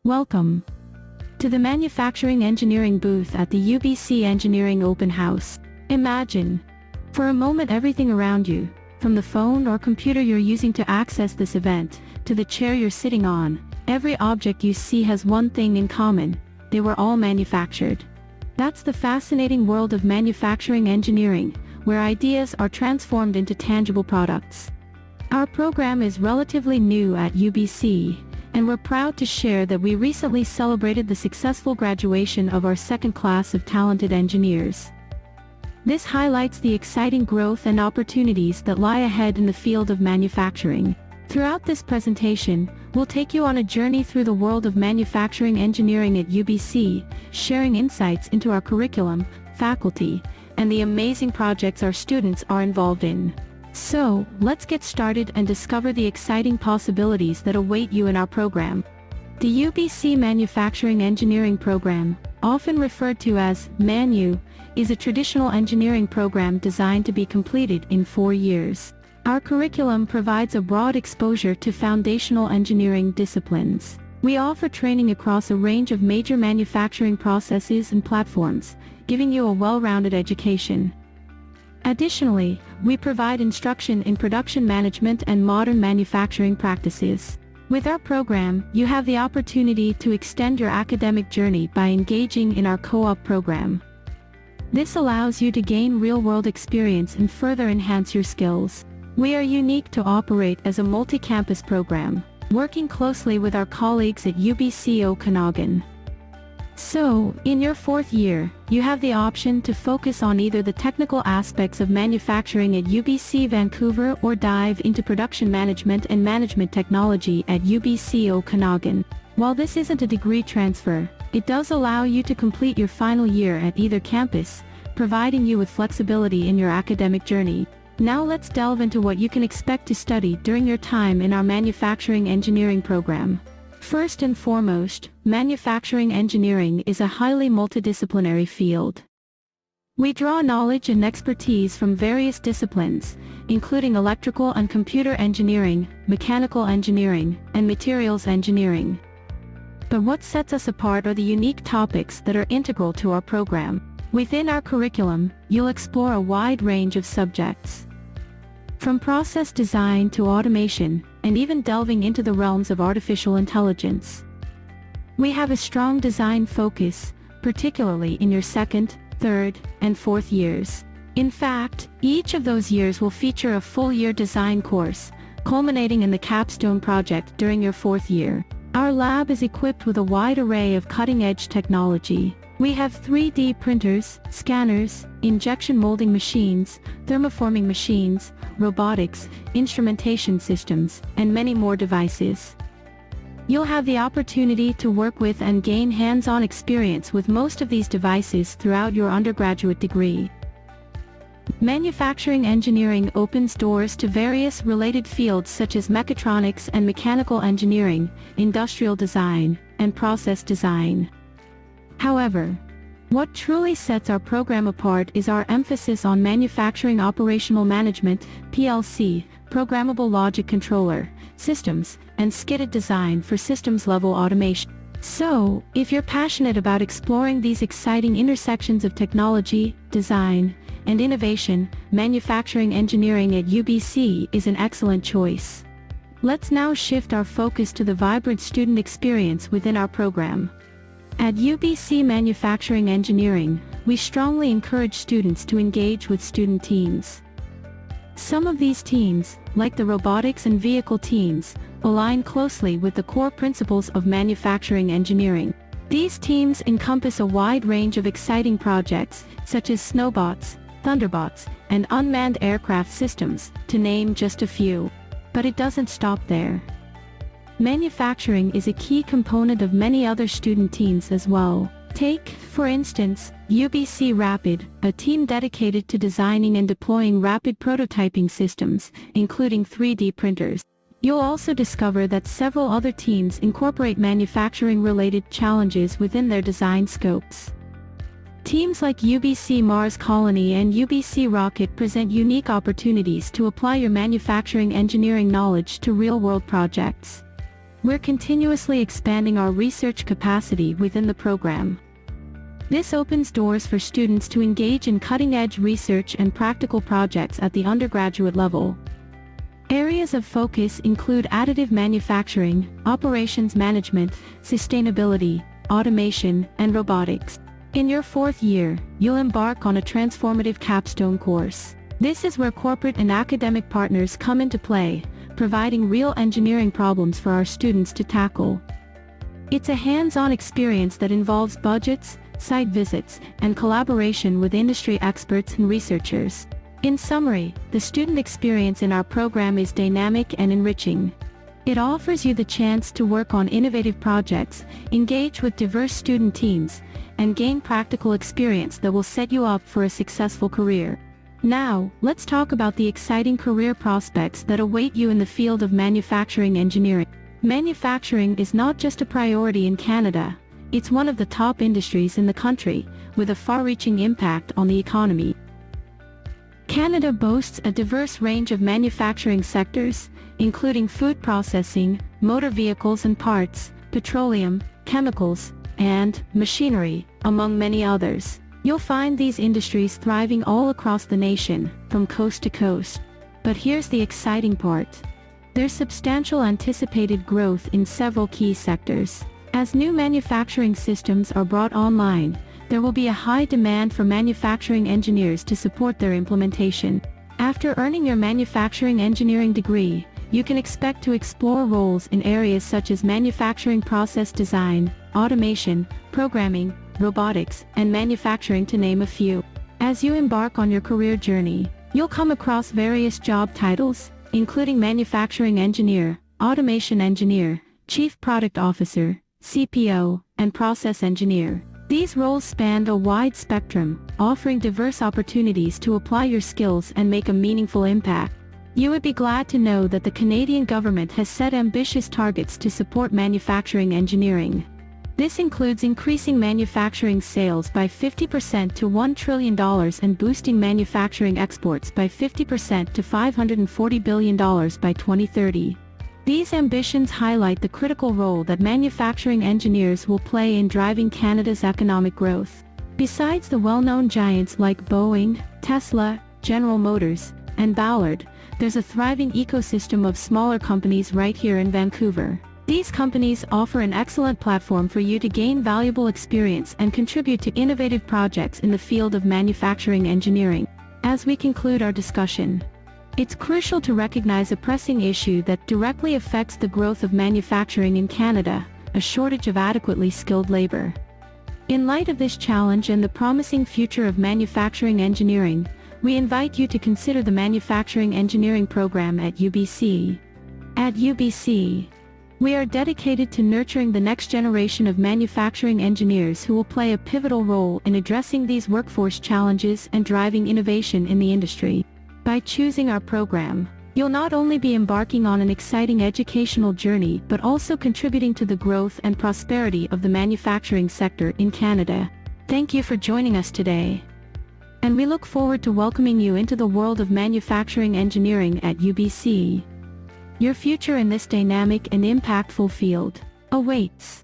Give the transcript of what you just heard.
Welcome to the Manufacturing Engineering booth at the UBC Engineering Open House. Imagine, for a moment, everything around you, from the phone or computer you're using to access this event, to the chair you're sitting on, every object you see has one thing in common: they were all manufactured. That's the fascinating world of manufacturing engineering, where ideas are transformed into tangible products. Our program is relatively new at UBC, and we're proud to share that we recently celebrated the successful graduation of our second class of talented engineers. This highlights the exciting growth and opportunities that lie ahead in the field of manufacturing. Throughout this presentation, we'll take you on a journey through the world of manufacturing engineering at UBC, sharing insights into our curriculum, faculty, and the amazing projects our students are involved in. So, let's get started and discover the exciting possibilities that await you in our program. The UBC Manufacturing Engineering Program, often referred to as MANU, is a traditional engineering program designed to be completed in 4 years. Our curriculum provides a broad exposure to foundational engineering disciplines. We offer training across a range of major manufacturing processes and platforms, giving you a well-rounded education. Additionally, we provide instruction in production management and modern manufacturing practices. With our program, you have the opportunity to extend your academic journey by engaging in our co-op program. This allows you to gain real-world experience and further enhance your skills. We are unique to operate as a multi-campus program, working closely with our colleagues at UBC Okanagan. So, in your 4th year, you have the option to focus on either the technical aspects of manufacturing at UBC Vancouver or dive into production management and management technology at UBC Okanagan. While this isn't a degree transfer, it does allow you to complete your final year at either campus, providing you with flexibility in your academic journey. Now let's delve into what you can expect to study during your time in our manufacturing engineering program. First and foremost, manufacturing engineering is a highly multidisciplinary field. We draw knowledge and expertise from various disciplines, including electrical and computer engineering, mechanical engineering, and materials engineering. But what sets us apart are the unique topics that are integral to our program. Within our curriculum, you'll explore a wide range of subjects, from process design to automation, and even delving into the realms of artificial intelligence. We have a strong design focus, particularly in your 2nd, 3rd, and 4th years. In fact, each of those years will feature a full-year design course, culminating in the capstone project during your 4th year. Our lab is equipped with a wide array of cutting-edge technology. We have 3D printers, scanners, injection molding machines, thermoforming machines, robotics, instrumentation systems, and many more devices. You'll have the opportunity to work with and gain hands-on experience with most of these devices throughout your undergraduate degree. Manufacturing engineering opens doors to various related fields such as mechatronics and mechanical engineering, industrial design, and process design. However, what truly sets our program apart is our emphasis on manufacturing operational management, PLC, programmable logic controller, systems, and skidded design for systems-level automation. So, if you're passionate about exploring these exciting intersections of technology, design, and innovation, manufacturing engineering at UBC is an excellent choice. Let's now shift our focus to the vibrant student experience within our program. At UBC Manufacturing Engineering, we strongly encourage students to engage with student teams. Some of these teams, like the robotics and vehicle teams, align closely with the core principles of manufacturing engineering. These teams encompass a wide range of exciting projects, such as snowbots, thunderbots, and unmanned aircraft systems, to name just a few. But it doesn't stop there. Manufacturing is a key component of many other student teams as well. Take, for instance, UBC Rapid, a team dedicated to designing and deploying rapid prototyping systems, including 3D printers. You'll also discover that several other teams incorporate manufacturing-related challenges within their design scopes. Teams like UBC Mars Colony and UBC Rocket present unique opportunities to apply your manufacturing engineering knowledge to real-world projects. We're continuously expanding our research capacity within the program. This opens doors for students to engage in cutting-edge research and practical projects at the undergraduate level. Areas of focus include additive manufacturing, operations management, sustainability, automation, and robotics. In your fourth year, you'll embark on a transformative capstone course. This is where corporate and academic partners come into play, providing real engineering problems for our students to tackle. It's a hands-on experience that involves budgets, site visits, and collaboration with industry experts and researchers. In summary, the student experience in our program is dynamic and enriching. It offers you the chance to work on innovative projects, engage with diverse student teams, and gain practical experience that will set you up for a successful career. Now, let's talk about the exciting career prospects that await you in the field of manufacturing engineering. Manufacturing is not just a priority in Canada, it's one of the top industries in the country, with a far-reaching impact on the economy. Canada boasts a diverse range of manufacturing sectors, including food processing, motor vehicles and parts, petroleum, chemicals, and machinery, among many others. You'll find these industries thriving all across the nation, from coast to coast. But here's the exciting part. There's substantial anticipated growth in several key sectors. As new manufacturing systems are brought online, there will be a high demand for manufacturing engineers to support their implementation. After earning your manufacturing engineering degree, you can expect to explore roles in areas such as manufacturing process design, automation, programming, robotics, and manufacturing, to name a few. As you embark on your career journey, you'll come across various job titles, including manufacturing engineer, automation engineer, chief product officer, CPO, and process engineer. These roles span a wide spectrum, offering diverse opportunities to apply your skills and make a meaningful impact. You would be glad to know that the Canadian government has set ambitious targets to support manufacturing engineering. This includes increasing manufacturing sales by 50% to $1 trillion and boosting manufacturing exports by 50% to $540 billion by 2030. These ambitions highlight the critical role that manufacturing engineers will play in driving Canada's economic growth. Besides the well-known giants like Boeing, Tesla, General Motors, and Ballard, there's a thriving ecosystem of smaller companies right here in Vancouver. These companies offer an excellent platform for you to gain valuable experience and contribute to innovative projects in the field of manufacturing engineering. As we conclude our discussion, it's crucial to recognize a pressing issue that directly affects the growth of manufacturing in Canada: a shortage of adequately skilled labor. In light of this challenge and the promising future of manufacturing engineering, we invite you to consider the manufacturing engineering program at UBC. At UBC, we are dedicated to nurturing the next generation of manufacturing engineers who will play a pivotal role in addressing these workforce challenges and driving innovation in the industry. By choosing our program, you'll not only be embarking on an exciting educational journey but also contributing to the growth and prosperity of the manufacturing sector in Canada. Thank you for joining us today, and we look forward to welcoming you into the world of manufacturing engineering at UBC. Your future in this dynamic and impactful field awaits.